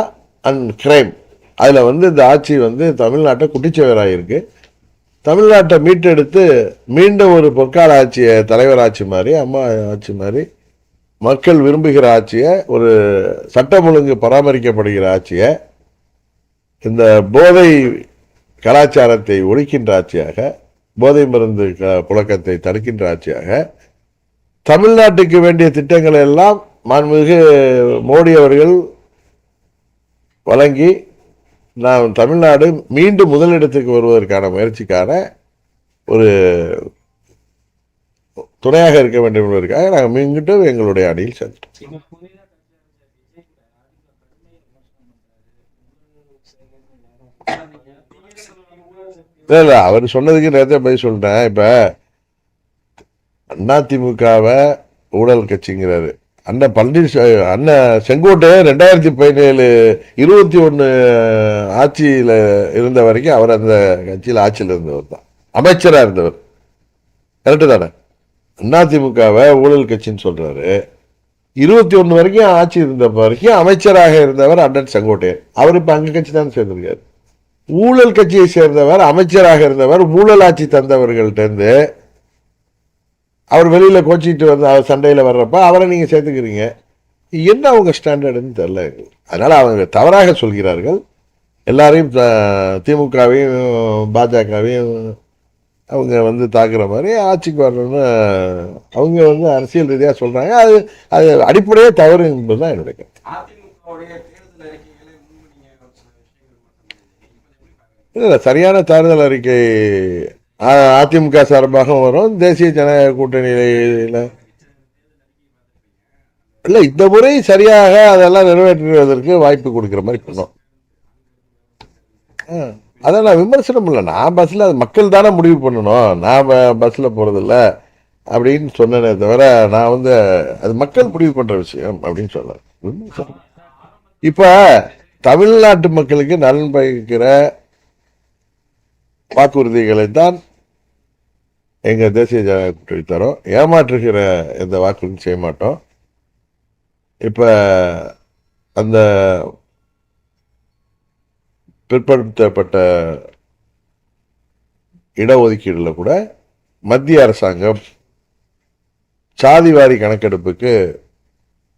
அண்ட் கிரைம் அதில் இந்த ஆட்சி தமிழ்நாட்டை குட்டிச்சுவராயிருக்கு. தமிழ்நாட்டை மீட்டெடுத்து மீண்டும் ஒரு பொற்கால ஆட்சியை, தலைவர் ஆட்சி மாதிரி, அம்மா ஆட்சி மாதிரி, மக்கள் விரும்புகிற ஆட்சியை, ஒரு சட்டம் ஒழுங்கு பராமரிக்கப்படுகிற ஆட்சியை, இந்த போதை கலாச்சாரத்தை ஒழிக்கின்ற ஆட்சியாக, போதை மருந்து புழக்கத்தை தடுக்கின்ற ஆட்சியாக, தமிழ்நாட்டுக்கு வேண்டிய திட்டங்களை எல்லாம் மாண்புமிகு மோடி அவர்கள் வழங்கி நாம் தமிழ்நாடு மீண்டும் முதலிடத்துக்கு வருவதற்கான முயற்சிக்கான ஒரு துணையாக இருக்க வேண்டும் என்பதற்காக நாங்கள் மீண்டும் எங்களுடைய அணியில் சேர்ந்துட்டோம். இல்லை அவர் சொன்னதுக்கு நேரத்தை பதில் சொல்லிட்டேன். இப்போ அதிமுகவை ஊழல் கட்சிங்கிறாரு. அண்ணன் செங்கோட்டையன் 2017 21 ஆட்சியில் இருந்த வரைக்கும் அவர் அந்த கட்சியில் ஆட்சியில் இருந்தவர் தான், அமைச்சராக இருந்தவர். கரெக்டு தானே? அதிமுகவை ஊழல் கட்சின்னு சொல்றாரு. 21 வரைக்கும் ஆட்சி இருந்த வரைக்கும் அமைச்சராக இருந்தவர் அண்ணன் செங்கோட்டையன். அவர் இப்போ அங்க கட்சி தான் சேர்ந்திருக்காரு. ஊழல் கட்சியை சேர்ந்தவர், அமைச்சராக இருந்தவர், ஊழல் ஆட்சி தந்தவர்கள்ட்டேருந்து அவர் வெளியில கோச்சிட்டு அவர் சண்டையில் வர்றப்ப அவரை நீங்க சேர்த்துக்கிறீங்க. என்ன அவங்க ஸ்டாண்டர்டுன்னு தெரியல. அதனால அவங்க தவறாக சொல்கிறார்கள். எல்லாரையும் திமுகவையும் பாஜகவையும் அவங்க தாக்குற மாதிரி ஆட்சிக்கு வரணும்னு அவங்க அரசியல் ரீதியாக சொல்றாங்க. அது அடிப்படையே தவறு என்பதுதான் என்னுடைய கருத்து. இல்லை, சரியான தேர்தல் அறிக்கை அதிமுக சார்பாக வரும், தேசிய ஜனநாயக கூட்டணியில இல்லை, இந்த முறை சரியாக அதெல்லாம் நிறைவேற்றுவதற்கு வாய்ப்பு கொடுக்குற மாதிரி பண்ணோம். அதை நான் விமர்சனம் இல்லை. நான் பஸ்ஸில் அது மக்கள் தானே முடிவு பண்ணணும், நான் பஸ்ஸில் போகிறதில்ல அப்படின்னு சொன்னேனே தவிர நான் அது மக்கள் முடிவு பண்ணுற விஷயம் அப்படின்னு சொல்ல. இப்போ தமிழ்நாட்டு மக்களுக்கு நலன் பயக்கிற வாக்குறுதிகளை தான் எங்கள் தேசிய ஜனநாயக கூட்டணி தரோம். ஏமாற்றுகிற எந்த வாக்குறுதியும் செய்ய மாட்டோம். இப்போ அந்த பிற்படுத்தப்பட்ட இடஒதுக்கீடுல கூட மத்திய அரசாங்கம் சாதிவாரி கணக்கெடுப்புக்கு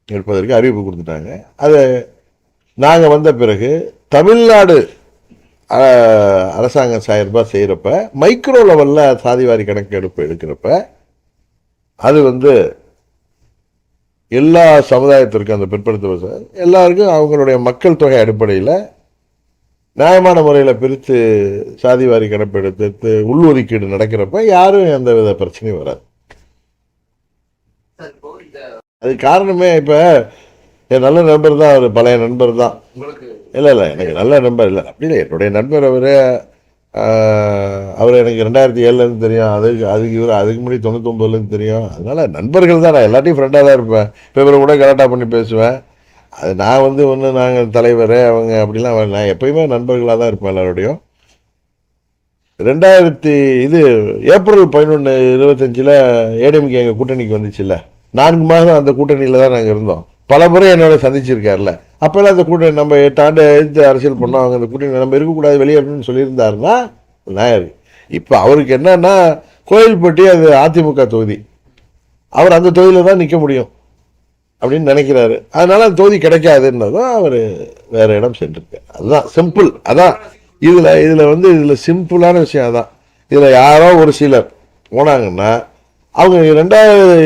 எடுப்பதற்கு அறிவிப்பு கொடுத்துட்டாங்க. அதை நாங்கள் வந்த பிறகு தமிழ்நாடு அரசாங்கம் சார்பாக செய்கிறப்ப மைக்ரோ லெவலில் சாதிவாரி கணக்கெடுப்பு எடுக்கிறப்ப அது எல்லா சமுதாயத்திற்கும், அந்த பிற்படுத்த எல்லாருக்கும் அவங்களுடைய மக்கள் தொகை அடிப்படையில் நியாயமான முறையில் பிரித்து சாதிவாரி கணக்கெடுத்து உள்ஒதுக்கீடு நடக்கிறப்ப யாரும் எந்த வித பிரச்சனையும் வராது. அது காரணமே இப்போ என் நல்ல நண்பர் தான், ஒரு பழைய நண்பர் தான். இல்லை எனக்கு நல்ல நண்பர் இல்லை, அப்படி இல்லை, என்னுடைய நண்பர் அவர் எனக்கு 2007 தெரியும். அதுக்கு முன்னாடி 99 தெரியும். அதனால நண்பர்கள் தான். நான் எல்லாத்தையும் ஃப்ரெண்டாக தான் இருப்பேன். இப்போ கூட கரெக்டாக பண்ணி பேசுவேன். அது நான் ஒன்று நாங்கள் தலைவர் அவங்க அப்படிலாம் நான் எப்பயுமே நண்பர்களாக தான் இருப்பேன் எல்லாரோடையும். ஏப்ரல் 11 25 ஏடிஎம்கே எங்கள் கூட்டணிக்கு வந்துச்சுல்ல, 4 மாதம் அந்த கூட்டணியில் தான் நாங்கள் இருந்தோம். பல முறை என்னோட சந்திச்சிருக்காருல்ல. அப்போல்லாம் அந்த கூட்டணி நம்ம 8 ஆண்டு எதிர்த்து அரசியல் பண்ணோம், அவங்க அந்த கூட்டணி நம்ம இருக்கக்கூடாது வெளியேறணும்னு சொல்லியிருந்தாருன்னா நாயர். இப்போ அவருக்கு என்னன்னா கோயில்பட்டி அது அதிமுக தொகுதி, அவர் அந்த தொகுதியில் தான் நிற்க முடியும் அப்படின்னு நினைக்கிறாரு. அதனால அந்த தொகுதி கிடைக்காதுன்னதும் அவர் வேற இடம் சென்றிருக்காரு. அதுதான் சிம்பிள். அதான் இதில் சிம்பிளான விஷயம். அதான் இதில் யாரோ ஒரு சிலர் போனாங்கன்னா அவங்க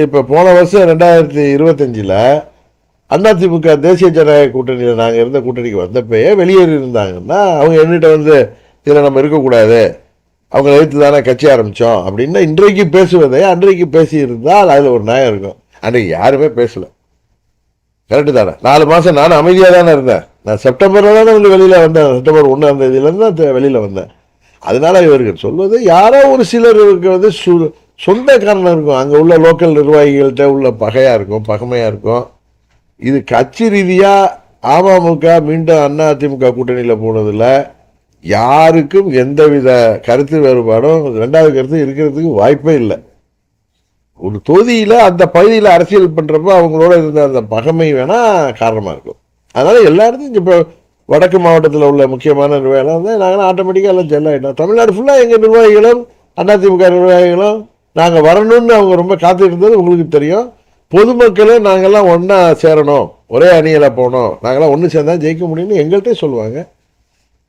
இப்போ போன வருஷம் 2025 அதிமுக தேசிய ஜனநாயக கூட்டணியில் நாங்கள் இருந்த கூட்டணிக்கு வந்தப்பயே வெளியேறி இருந்தாங்கன்னா அவங்க என்கிட்ட வந்து இதில் நம்ம இருக்கக்கூடாது, அவங்க எதிர்த்து தானே கட்சி ஆரம்பித்தோம் அப்படின்னா இன்றைக்கு பேசுவதை அன்றைக்கு பேசியிருந்தால் அதில் ஒரு நியாயம் இருக்கும். அன்றைக்கு யாருமே பேசலை. கரெக்டு தானே? 4 மாதம் நானும் அமைதியாக தானே இருந்தேன். நான் செப்டம்பரில் தானே வந்து வெளியில் வந்தேன். செப்டம்பர் 1ஆம் தேதியிலேருந்து தான் வெளியில் வந்தேன். அதனால இவர்கள் சொல்வது யாரோ ஒரு சிலருக்கு வந்து சொந்த காரணம் இருக்கும், அங்கே உள்ள லோக்கல் நிர்வாகிகள்கிட்ட உள்ள பகையாக இருக்கும், பகமையாக இருக்கும். இது கட்சி ரீதியாக அமமுக மீண்டும் அதிமுக கூட்டணியில் போனதில் யாருக்கும் எந்தவித கருத்து வேறுபாடும் 2வது கருத்து இருக்கிறதுக்கு வாய்ப்பே இல்லை. ஒரு தொகுதியில் அந்த பகுதியில் அரசியல் பண்ணுறப்போ அவங்களோட இருந்த அந்த பகமை வேணால் காரணமாக இருக்கும். அதனால் எல்லாருக்கும் இப்போ வடக்கு மாவட்டத்தில் உள்ள முக்கியமான நிர்வாகிகள் வந்து நாங்களாம் ஆட்டோமேட்டிக்காக எல்லாம் செல்லாயிட்டோம். தமிழ்நாடு ஃபுல்லாக எங்கள் நிர்வாகிகளும் அதிமுக நிர்வாகிகளும் நாங்கள் வரணும்னு அவங்க ரொம்ப காத்து இருந்தது உங்களுக்கு தெரியும். பொதுமக்களும் நாங்கள்லாம் ஒன்றா சேரணும், ஒரே அணியில் போகணும், நாங்களாம் ஒன்று சேர்ந்தா ஜெயிக்க முடியும்னு எங்கள்கிட்ட சொல்லுவாங்க.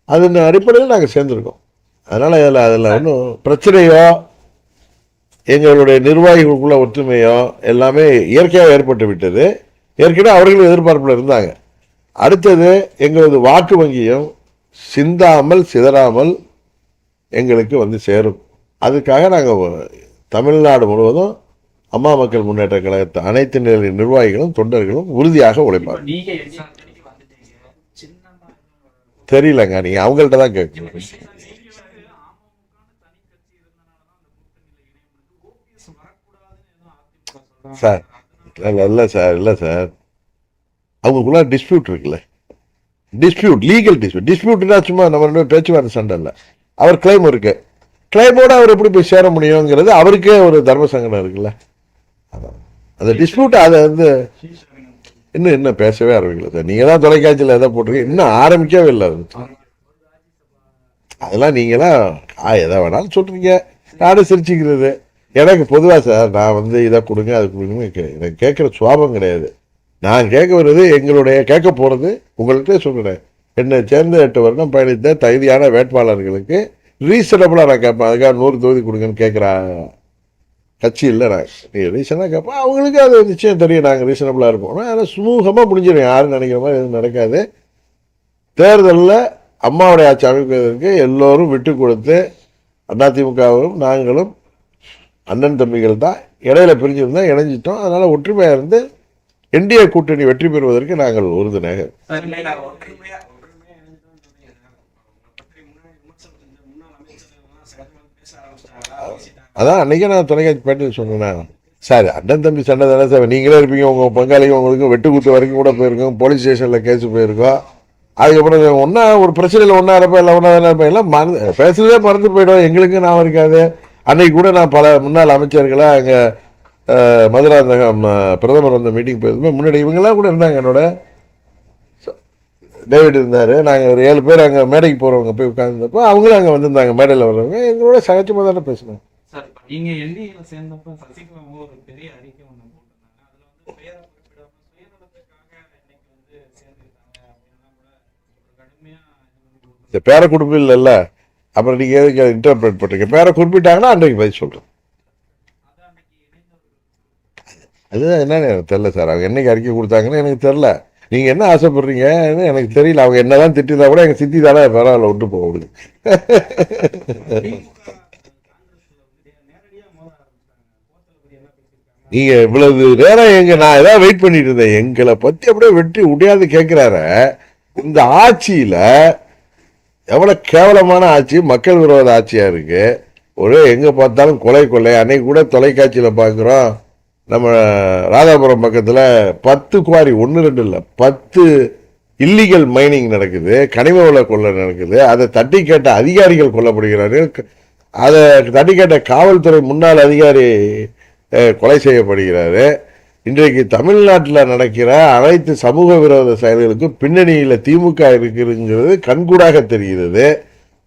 அதன் அடிப்படையில் நாங்கள் சேர்ந்துருக்கோம். அதனால் அதில் ஒன்றும் பிரச்சனையோ எங்களுடைய நிர்வாகிகளுக்குள்ள ஒற்றுமையோ எல்லாமே இயற்கையாக ஏற்பட்டு விட்டது. ஏற்கனவே அவர்களும் எதிர்பார்ப்பில் இருந்தாங்க. அடுத்தது எங்களது வாக்கு வங்கியும் சிந்தாமல் சிதறாமல் எங்களுக்கு வந்து சேரும். அதுக்காக நாங்கள் தமிழ்நாடு முழுவதும் அம்மா மக்கள் முன்னேற்ற கழகத்தை அனைத்து நிலை நிர்வாகிகளும் தொண்டர்களும் உறுதியாக உழைப்பாங்க. தெரியலங்க, நீங்கள் அவங்கள்ட்ட தான் கேட்கணும் சார். இல்லை சார், அவங்களுக்குள்ள டிஸ்பியூட் இருக்குல்ல, லீகல் டிஸ்பியூட்னா சும்மா நம்ம பேச்சுவார்த்தை சண்டை இல்லை. அவர் கிளைம் இருக்கு, கிளைமோட அவர் எப்படி போய் சேர முடியுங்கிறது அவருக்கே ஒரு தர்ம சங்கடம் இருக்குல்ல. அதான் அந்த டிஸ்பியூட். அதை வந்து இன்னும் பேசவே ஆரம்பிக்கல சார். நீங்கள் தான் தொலைக்காட்சியில் எதை போட்டிருக்கீங்க, இன்னும் ஆரம்பிக்கவே இல்லை. அதெல்லாம் நீங்களாம் எதை வேணாலும் சொல்கிறீங்க, நானும் சிரிச்சுக்கிறது. எனக்கு பொதுவாக சார் நான் வந்து இதை கொடுங்க அது கொடுங்கன்னு எனக்கு கேட்குற சுவாபம் கிடையாது. நான் கேட்க வர்றது கேட்க போகிறது உங்கள்கிட்ட சொல்கிறேன். என்னை சேர்ந்த 8 வருடம் பயணித்த தகுதியான வேட்பாளர்களுக்கு ரீசனபிளாக நான் கேட்பேன். அதுக்காக 100 தொகுதி கொடுங்கன்னு கேட்குற கட்சி இல்லை. நான் ரீசனாக கேட்பேன், அவங்களுக்கு அது நிச்சயம் தெரியும் நாங்கள் ரீசனபிளாக இருப்போம். ஆனால் சுமூகமாக முடிஞ்சிடும், யாரும் நினைக்கிற மாதிரி எதுவும் நடக்காது. தேர்தலில் அம்மாவுடைய ஆட்சி அமைப்பதற்கு எல்லோரும் விட்டு கொடுத்து அதிமுகவும் நாங்களும் அண்ணன் தம்பிகள் தான் இடையில பிரிஞ்சிருந்தோம், இணைஞ்சிட்டோம். அதனால் ஒற்றுமையாக இருந்து என்டிஏ கூட்டணி வெற்றி பெறுவதற்கு நாங்கள் உறுதுணையாக. அதான் அன்றைக்கே நான் தொலைக்காட்சி பேட்டில் சொன்னேன் சார், அண்ணன் தம்பி சண்டை தானே சார், நீங்களே இருப்பீங்க, உங்கள் பங்காளிங்க உங்களுக்கு வெட்டு குத்து வரைக்கும் கூட போயிருக்கோம், போலீஸ் ஸ்டேஷனில் கேஸ் போயிருக்கோம். அதுக்கப்புறம் ஒன்றா ஒரு பிரச்சனையில் ஒன்றா இருப்பேன், இல்லை ஒன்றா தானே இருப்பேன், எல்லாம் பேசுறதே மறந்து போயிடும். எங்களுக்கு ஞாபகம் இருக்காது. அன்னைக்கு கூட நான் பல முன்னாள் அமைச்சர்களாக அங்கே மதுராந்தகம் பிரதமர் வந்து மீட்டிங் போயிருந்தோம். முன்னாடி இவங்கெல்லாம் கூட இருந்தாங்க, என்னோட டேவிட் இருந்தார். நாங்கள் ஒரு 7 பேர் அங்கே மேடைக்கு போகிறவங்க போய் உட்காந்துருந்தப்போ அவங்களும் அங்கே வந்திருந்தாங்க. மேடையில் வர்றவங்க எங்களோட சகஜமாக தானே பேசினாங்க. சார் நீங்கள் என்டிஏல சேர்ந்தப்போ சசிகலா ஒரு பெரிய அறிக்கை ஒன்று போட்டிருந்தாங்க. அதில் வந்து பேரை குறிப்பிடாம சுயநலத்துக்காக இன்னைக்கு வந்து சேர்ந்துருக்காங்க அப்படின்னா கூட ஒரு கடுமையாக இந்த பேரை குறிப்பு இல்லைல்ல, அப்புறம் நீங்கள் எதுக்கு இன்டர்பிரேட் பண்ணுறீங்க? பேரை குறிப்பிட்டாங்கன்னா அன்றைக்கு பதில் சொல்கிறேன். அதுதான் என்னன்னு எனக்கு தெரில சார். அவங்க என்னைக்கு அறிக்கை கொடுத்தாங்கன்னு எனக்கு தெரில. நீங்கள் என்ன ஆசைப்படுறீங்கன்னு எனக்கு தெரியல. அவங்க என்ன தான் திட்டிருந்தா கூட எங்கள் சித்தி தானே பரவாயில்ல விட்டு போக முடியும். நீங்கள் இவ்வளவு நேரம் நான் ஏதாவது வெயிட் பண்ணிட்டு இருந்தேன். எங்களை பற்றி அப்படியே வெட்டி முடியாது கேட்குறார. இந்த ஆட்சியில் எவ்வளோ கேவலமான ஆட்சி, மக்கள் விரோத ஆட்சியாக இருக்குது. ஒரே எங்கே பார்த்தாலும் கொலை. அன்னைக்கு கூட தொலைக்காட்சியில் பார்க்குறோம், நம்ம ராதாபுரம் பக்கத்தில் 10 குவாரி, 1 2 இல்லை 10 இல்லீகல் மைனிங் நடக்குது, கனிம வள கொள்ளை நடக்குது. அதை தட்டி கேட்ட அதிகாரிகள் கொல்லப்படுகிறார்கள். அதை தட்டி கேட்ட காவல்துறை முன்னாள் அதிகாரி கொலை செய்யப்படுகிறாரு. இன்றைக்கு தமிழ்நாட்டில் நடக்கிற அனைத்து சமூக விரோத செயல்களுக்கும் பின்னணியில் திமுக இருக்குங்கிறது கண்கூடாக தெரிகிறது.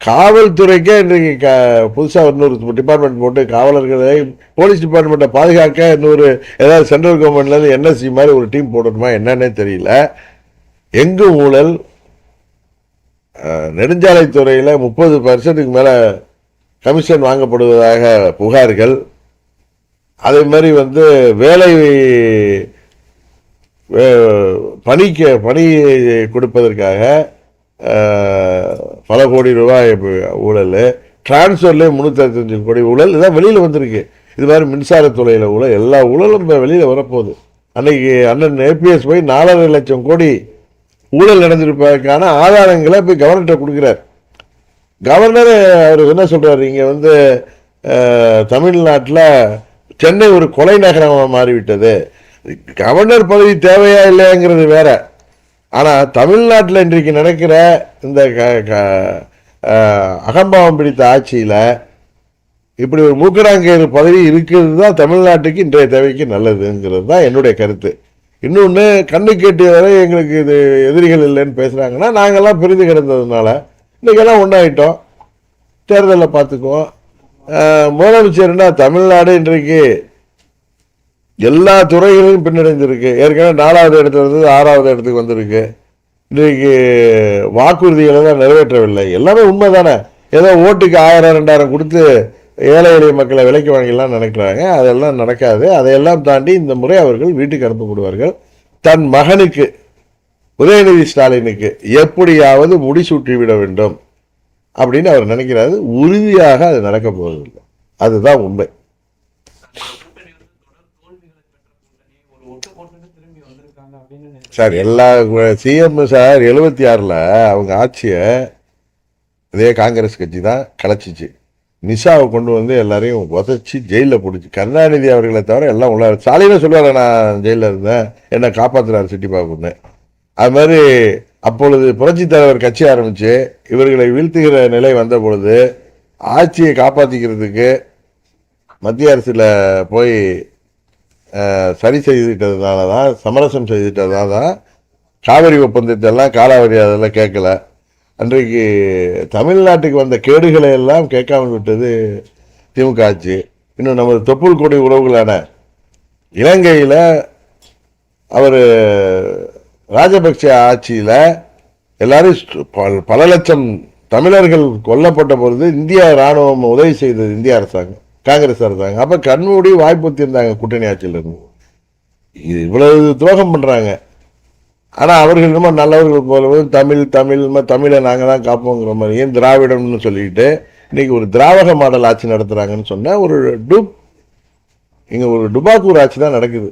காவல்துறைக்கே இன்றைக்கு புதுசாக இன்னொரு டிபார்ட்மெண்ட் போட்டு காவலர்களை போலீஸ் டிபார்ட்மெண்ட்டை பாதுகாக்க இன்னொரு ஏதாவது சென்ட்ரல் கவர்மெண்ட்லேருந்து என்எஸ்சி மாதிரி ஒரு டீம் போடணுமா என்னன்னே தெரியல. எங்கும் ஊழல். நெடுஞ்சாலைத்துறையில் 30% மேலே கமிஷன் வாங்கப்படுவதாக புகார்கள். அதே மாதிரி வேலை பணி கொடுப்பதற்காக பல கோடி ரூபாய் ஊழல். டிரான்ஸ்ஃபர்லேயே 365 கோடி ஊழல். இதான் வெளியில் வந்திருக்கு. இது மாதிரி மின்சாரத்துறையில் ஊழல், எல்லா ஊழலும் இப்போ வெளியில் வரப்போகுது. அன்னைக்கு அண்ணன் ஏபிஎஸ் போய் 4.5 லட்சம் கோடி ஊழல் நடந்திருப்பதற்கான ஆதாரங்களை போய் கவர்னர்கிட்ட கொடுக்குறார். கவர்னர் அவர் என்ன சொல்கிறார், இங்கே தமிழ்நாட்டில் சென்னை ஒரு கொலை நகரமாக மாறிவிட்டது. கவர்னர் பதவி தேவையா இல்லைங்கிறது வேற. ஆனால் தமிழ்நாட்டில் இன்றைக்கு நடக்கிற இந்த அகம்பாவம் பிடித்த ஆட்சியில் இப்படி ஒரு மூக்கடாங்கயிறு பதவி இருக்கிறது தான் தமிழ்நாட்டுக்கு இன்றைய தேவைக்கு நல்லதுங்கிறது தான் என்னுடைய கருத்து. இன்னொன்று, கண்ணு கேட்டிய வரை எங்களுக்கு இது எதிரிகள் இல்லைன்னு பேசுகிறாங்கன்னா, நாங்கள்லாம் பிரிந்து கிடந்ததுனால இன்றைக்கெல்லாம் ஒன்றாயிட்டோம். தேர்தலில் பார்த்துக்குவோம். முதலமைச்சர்னா தமிழ்நாடு இன்றைக்கு எல்லா துறைகளிலும் பின்னடைந்திருக்கு. ஏற்கனவே 4வது இடத்துல இருந்தது 6வது இடத்துக்கு வந்திருக்கு. இன்றைக்கு வாக்குறுதிகளை தான் நிறைவேற்றவில்லை. எல்லாமே உண்மை தானே. ஏதோ ஓட்டுக்கு 1000 2000 கொடுத்து ஏழை எளிய மக்களை விலைக்கு வாங்கிலாம் நினைக்கிறாங்க. அதெல்லாம் நடக்காது. அதையெல்லாம் தாண்டி இந்த முறை அவர்கள் வீட்டுக்கு அனுப்பப்படுவார்கள். தன் மகனுக்கு உதயநிதி ஸ்டாலினுக்கு எப்படியாவது முடிசூட்டி விட வேண்டும் அப்படின்னு அவர் நினைக்கிறாரு. உறுதியாக அது நடக்க போவதில்லை. அதுதான் உண்மை. சார் எல்லா சிஎம் சார் 76ல் அவங்க ஆட்சியை இதே காங்கிரஸ் கட்சி தான் கலைச்சிச்சு. நிஷாவை கொண்டு எல்லாரையும் உதச்சி ஜெயிலில் போட்டுச்சு. கருணாநிதி அவர்களை தவிர எல்லாம் உள்ள. ஸ்டாலினே சொல்லுவாங்க, நான் ஜெயிலில் இருந்தேன், என்னை காப்பாற்றுறாரு சிட்டி பாக்குன்னு. அது மாதிரி அப்பொழுது புரட்சி தலைவர் கட்சி ஆரம்பித்து இவர்களை வீழ்த்துகிற நிலை வந்த பொழுது ஆட்சியை காப்பாற்றிக்கிறதுக்கு மத்திய அரசில் போய் சரி செய்துட்டதுனால தான், சமரசம் செய்துட்டதுனால தான் காவிரி ஒப்பந்தத்தெல்லாம் காலாவதி அதெல்லாம் கேட்கல. அன்றைக்கு தமிழ்நாட்டுக்கு வந்த கேடுகளை எல்லாம் கேட்காமல் விட்டது திமுக ஆட்சி. இன்னும் நமது தொப்புள் கொடி உறவுகளான இலங்கையில் அவர் ராஜபக்ச ஆட்சியில் எல்லாரும் பல லட்சம் தமிழர்கள் கொல்லப்பட்ட பொழுது இந்திய இராணுவம் உதவி செய்தது இந்திய அரசாங்கம், காங்கிரஸ் அரசாங்கம். அப்போ கண்மூடி வாய்ப்பு இருந்தாங்க கூட்டணி ஆட்சியில் இருந்து. இது இவ்வளவு துரோகம் பண்ணுறாங்க. ஆனால் அவர்கள் ரொம்ப நல்லவர்கள் போலவே தமிழை நாங்கள் தான் காப்போங்கிற மாதிரி ஏன் திராவிடம்னு சொல்லிட்டு இன்றைக்கி ஒரு திராவக மாடல் ஆட்சி நடத்துகிறாங்கன்னு சொன்னால் இங்கே ஒரு டுபாக்கூர் ஆட்சி தான் நடக்குது.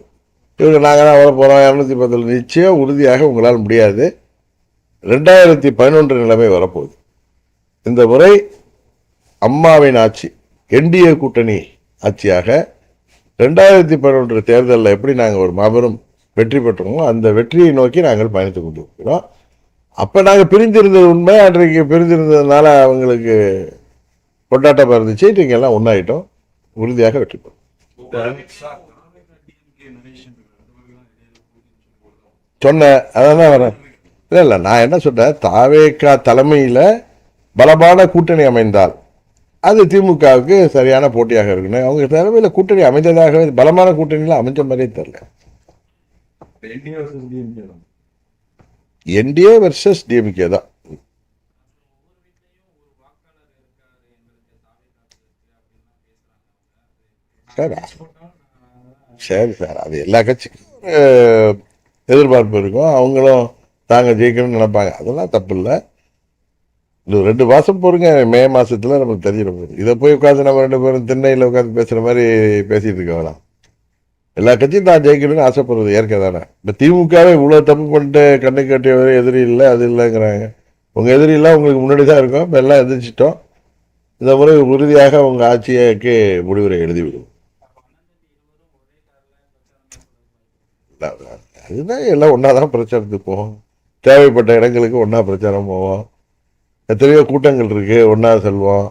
இவங்க நாங்கள் தான் வர போகிறோம் 210 நிச்சயம் உறுதியாக உங்களால் முடியாது. 2011 நிலைமை வரப்போகுது. இந்த முறை அம்மாவின் ஆட்சி என்டிஏ கூட்டணி ஆட்சியாக 2011 தேர்தலில் எப்படி நாங்கள் ஒரு மாபெரும் வெற்றி பெற்றோமோ அந்த வெற்றியை நோக்கி நாங்கள் பயணித்து கொண்டிருக்கிறோம். அப்போ நாங்கள் பிரிந்திருந்தது உண்மை. அன்றைக்கு பிரிந்திருந்ததுனால அவங்களுக்கு கொண்டாட்டமாக இருந்துச்சு. இன்றைக்கு எல்லாம் ஒன்றாயிட்டோம். உறுதியாக வெற்றி பெறும். சொன்னேன், அதான் வரேன். இல்லை நான் என்ன சொன்னேன், தாவேகா தலைமையில் பலமான கூட்டணி அமைந்தால் அது திமுகவுக்கு சரியான போட்டியாக இருக்குன்னு. அவங்க தலைமையில் கூட்டணி அமைந்ததாகவே பலமான கூட்டணியில் அமைஞ்ச மாதிரியே தெரியல. என்டிஏ வெர்சஸ் டிஎம்கே தான். சரி சார், அது எல்லா கட்சிக்கும் எதிர்பார்ப்பு இருக்கும். அவங்களும் தாங்க ஜெயிக்கணும்னு நினைப்பாங்க. அதெல்லாம் தப்பு இல்லை. இன்னும் 2 மாதம் பொறுங்க. மே மாதத்தில் நமக்கு தெரிஞ்சிட போகுது. இதை போய் உட்காந்து நம்ம 2 பேரும் திண்ணையில் உட்காந்து பேசுகிற மாதிரி பேசிகிட்டு இருக்க வேணாம். எல்லா கட்சியும் தான் ஜெயிக்கணும்னு ஆசைப்படுறது இயற்கை தானே. இப்போ திமுகவே இவ்வளோ தப்பு பண்ணிட்டு கண்ணு கட்டியவரை எதிரி இல்லை அது இல்லைங்கிறாங்க. உங்கள் எதிரிலாம் உங்களுக்கு முன்னாடி தான் இருக்கும். இப்போ எல்லாம் எதிர்ச்சிட்டோம். இந்த முறை உறுதியாக உங்கள் ஆட்சிக்கு முடிவுரை எழுதிவிடும். அதுதான் எல்லாம் ஒன்றா தான் பிரச்சாரத்துக்கு போவோம். தேவைப்பட்ட இடங்களுக்கு ஒன்றா பிரச்சாரம் போவோம். எத்தனையோ கூட்டங்கள் இருக்குது, ஒன்றா செல்வோம்.